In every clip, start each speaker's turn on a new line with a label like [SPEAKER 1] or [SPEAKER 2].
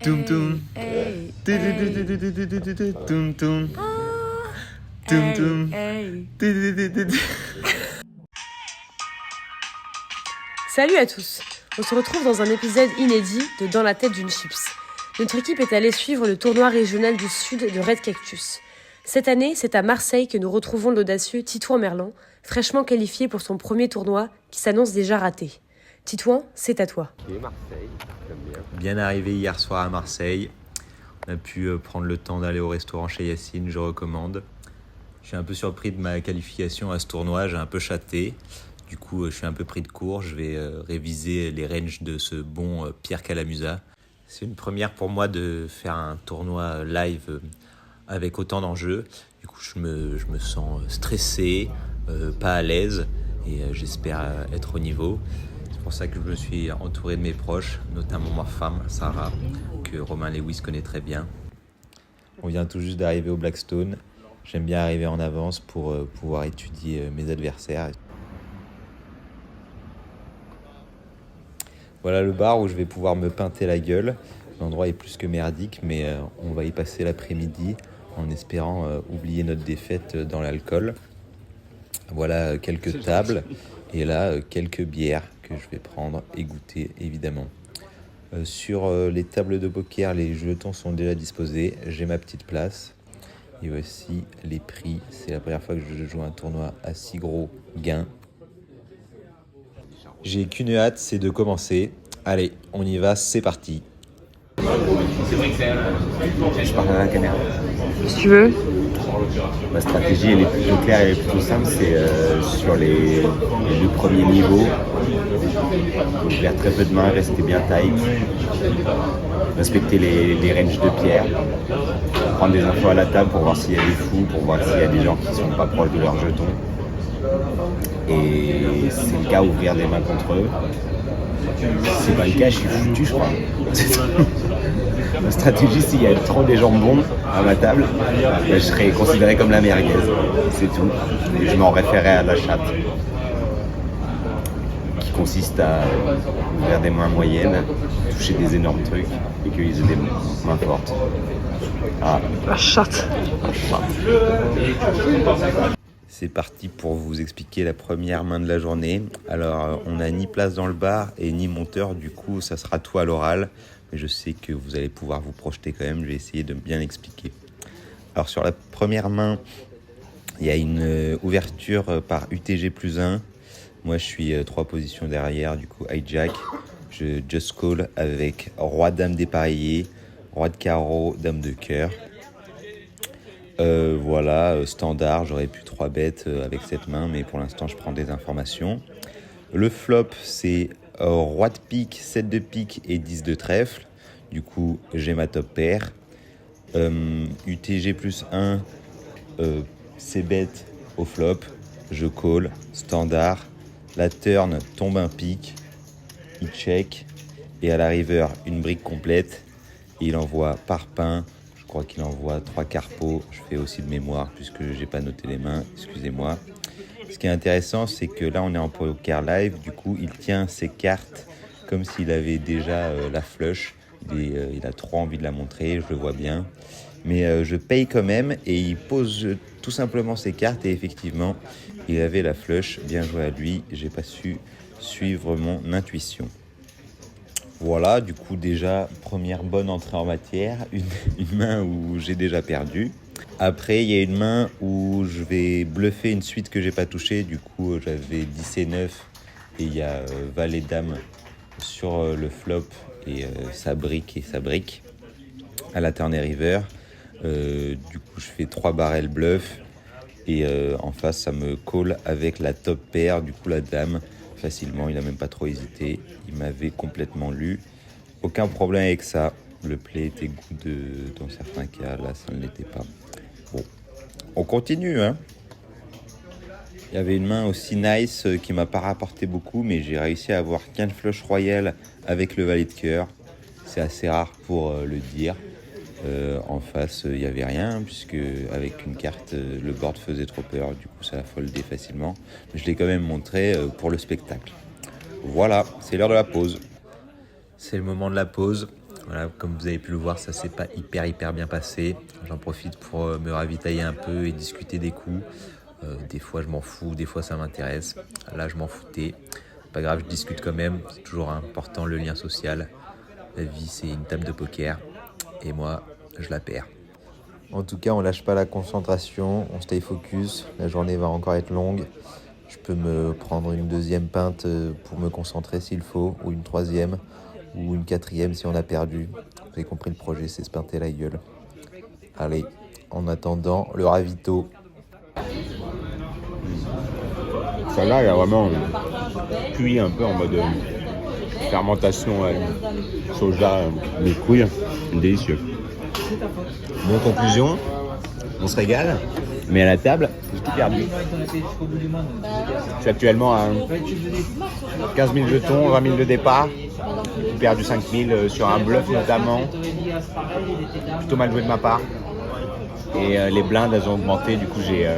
[SPEAKER 1] Toum toum.
[SPEAKER 2] Hey,
[SPEAKER 1] Toum toum. Toum toum.
[SPEAKER 2] Salut à tous. On se retrouve dans un épisode inédit de Dans la tête d'une chips. Notre équipe est allée suivre le tournoi régional du Sud de Red Cactus. Cette année, c'est à Marseille que nous retrouvons l'audacieux Titouan Merlan, fraîchement qualifié pour son premier tournoi qui s'annonce déjà raté. Titouan, c'est à toi.
[SPEAKER 3] Ok, Marseille, j'aime bien.
[SPEAKER 1] Bien arrivé hier soir à Marseille. On a pu prendre le temps d'aller au restaurant chez Yacine, je recommande. Je suis un peu surpris de ma qualification à ce tournoi, j'ai un peu chaté. Du coup, je suis un peu pris de court. Je vais réviser les ranges de ce bon Pierre Calamusa. C'est une première pour moi de faire un tournoi live avec autant d'enjeux. Du coup, je me sens stressé, pas à l'aise et j'espère être au niveau. C'est pour ça que je me suis entouré de mes proches, notamment ma femme, Sarah, que Romain Lewis connaît très bien. On vient tout juste d'arriver au Blackstone. J'aime bien arriver en avance pour pouvoir étudier mes adversaires. Voilà le bar où je vais pouvoir me pinter la gueule. L'endroit est plus que merdique, mais on va y passer l'après-midi en espérant oublier notre défaite dans l'alcool. Voilà quelques tables et là quelques bières que je vais prendre et goûter évidemment. Sur les tables de poker, les jetons sont déjà disposés. J'ai ma petite place. Et voici les prix. C'est la première fois que je joue un tournoi à si gros gain. J'ai qu'une hâte, c'est de commencer. Allez, on y va, c'est parti.
[SPEAKER 3] Je parle à la caméra.
[SPEAKER 2] Si tu veux.
[SPEAKER 3] Ma stratégie, elle est plutôt claire, elle est plutôt simple. C'est sur les deux premiers niveaux. Donc, faire très peu de mains, rester bien tight. Respecter les ranges de pierre. Prendre des infos à la table pour voir s'il y a des fous, pour voir s'il y a des gens qui sont pas proches de leurs jetons. Et c'est le cas, ouvrir des mains contre eux. Si c'est pas le cas, je suis foutu, je crois. Ma stratégie, s'il y a trop des jambons à ma table, je serais considéré comme la merguez. C'est tout. Et je m'en référais à la chatte, qui consiste à ouvrir des mains moyennes, toucher des énormes trucs et qu'ils aient des mains fortes. Ah,
[SPEAKER 2] La chatte.
[SPEAKER 1] C'est parti pour vous expliquer la première main de la journée. Alors, on n'a ni place dans le bar et ni monteur, du coup, ça sera tout à l'oral. Mais je sais que vous allez pouvoir vous projeter quand même, je vais essayer de bien expliquer. Alors, sur la première main, il y a une ouverture par UTG plus 1. Moi, je suis 3 positions derrière, du coup, hijack. Je just call avec roi-dame dépareillé, roi de carreau, dame de cœur. Voilà, standard, j'aurais pu 3 bêtes avec cette main, mais pour l'instant je prends des informations. Le flop, c'est roi de pique, 7 de pique et 10 de trèfle. Du coup, j'ai ma top paire. UTG plus 1, c'est bête au flop. Je call, standard. La turn tombe un pique, il check. Et à la river, une brique complète. Et il envoie par pain. Je crois qu'il envoie 3 carpeaux. Je fais aussi de mémoire puisque j'ai pas noté les mains, excusez-moi. Ce qui est intéressant, c'est que là on est en poker live, du coup il tient ses cartes comme s'il avait déjà la flush. Il a trop envie de la montrer, je le vois bien. Mais je paye quand même et il pose tout simplement ses cartes et effectivement il avait la flush. Bien joué à lui, j'ai pas su suivre mon intuition. Voilà, du coup déjà, première bonne entrée en matière, une main où j'ai déjà perdu. Après, il y a une main où je vais bluffer une suite que j'ai pas touchée. Du coup, j'avais 10 et 9 et il y a valet dame sur le flop et sa brique à la turn et river. Du coup, je fais 3 barrels bluff et en face, ça me call avec la top paire, du coup la dame. Facilement, il n'a même pas trop hésité, il m'avait complètement lu. Aucun problème avec ça, le play était good dans certains cas, là ça ne l'était pas. Bon, on continue hein. Il y avait une main aussi nice qui m'a pas rapporté beaucoup, mais j'ai réussi à avoir qu'un flush royal avec le valet de cœur. C'est assez rare pour le dire. En face, il n'y avait rien, puisque avec une carte, le board faisait trop peur, du coup ça a foldé facilement. Mais je l'ai quand même montré pour le spectacle. Voilà, c'est l'heure de la pause. C'est le moment de la pause. Voilà, comme vous avez pu le voir, ça s'est pas hyper bien passé. J'en profite pour me ravitailler un peu et discuter des coups. Des fois je m'en fous, des fois ça m'intéresse. Là je m'en foutais. Pas grave, je discute quand même. C'est toujours important le lien social. La vie c'est une table de poker et moi je la perds. En tout cas, on lâche pas la concentration, on stay focus. La journée va encore être longue. Je peux me prendre une deuxième pinte pour me concentrer s'il faut, ou une troisième, ou une quatrième si on a perdu. Vous avez compris, le projet, c'est se pinter la gueule. Allez, en attendant, le ravito.
[SPEAKER 3] Celle-là, il y a vraiment cuit un peu en mode fermentation soja, mes couilles. Délicieux. Bon, conclusion, on se régale, mais à la table, j'ai tout perdu. Je suis actuellement à 15 000 jetons, 20 000 de départ. J'ai perdu 5 000 sur un bluff notamment. Plutôt mal joué de ma part. Et les blindes, elles ont augmenté, du coup j'ai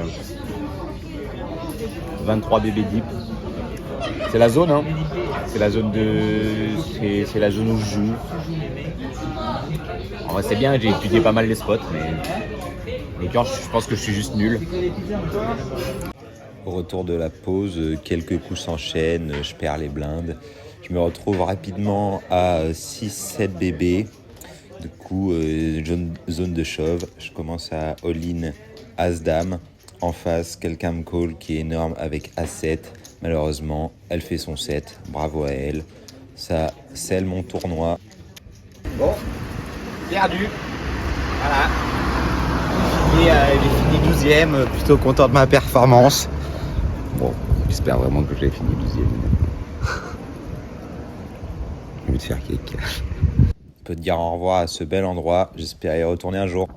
[SPEAKER 3] 23 bébés deep. C'est la zone, hein. C'est la zone c'est la zone où je joue. En vrai, c'est bien, j'ai étudié pas mal les spots, mais quand je pense que je suis juste nul.
[SPEAKER 1] Au retour de la pause, quelques coups s'enchaînent, je perds les blindes. Je me retrouve rapidement à 6-7 bébés. Du coup, zone de shove, je commence à all-in As-Dame. En face, quelqu'un me call qui est énorme avec A7. Malheureusement, elle fait son set. Bravo à elle. Ça scelle mon tournoi.
[SPEAKER 3] Bon, perdu. Voilà. Et j'ai fini 12e, plutôt content de ma performance. Bon, j'espère vraiment que j'ai fini 12e. Je vais te faire cake.
[SPEAKER 1] Je peux te dire au revoir à ce bel endroit. J'espère y retourner un jour.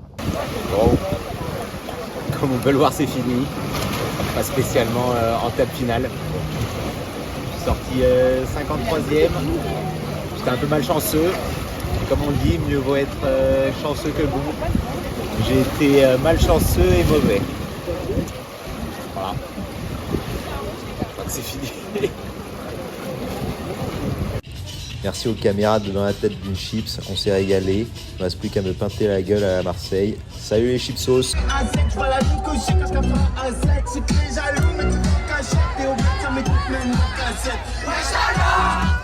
[SPEAKER 3] Bon, comme on peut le voir, c'est fini. Pas spécialement en table finale. Je suis sorti 53e. J'étais un peu malchanceux. Et comme on dit, mieux vaut être chanceux que bon. J'ai été malchanceux et mauvais. Voilà. Je crois que c'est fini.
[SPEAKER 1] Merci aux camarades de Dans la tête d'une chips, on s'est régalé. Il ne reste plus qu'à me pinter la gueule à la Marseille. Salut les chipsos.
[SPEAKER 4] A7, je vois la vie que j'ai quand je tape un A7. C'est que les jaloux, mais tout en cachette. Et au but, ça met toutes mes cassettes. Ouais, jaloux.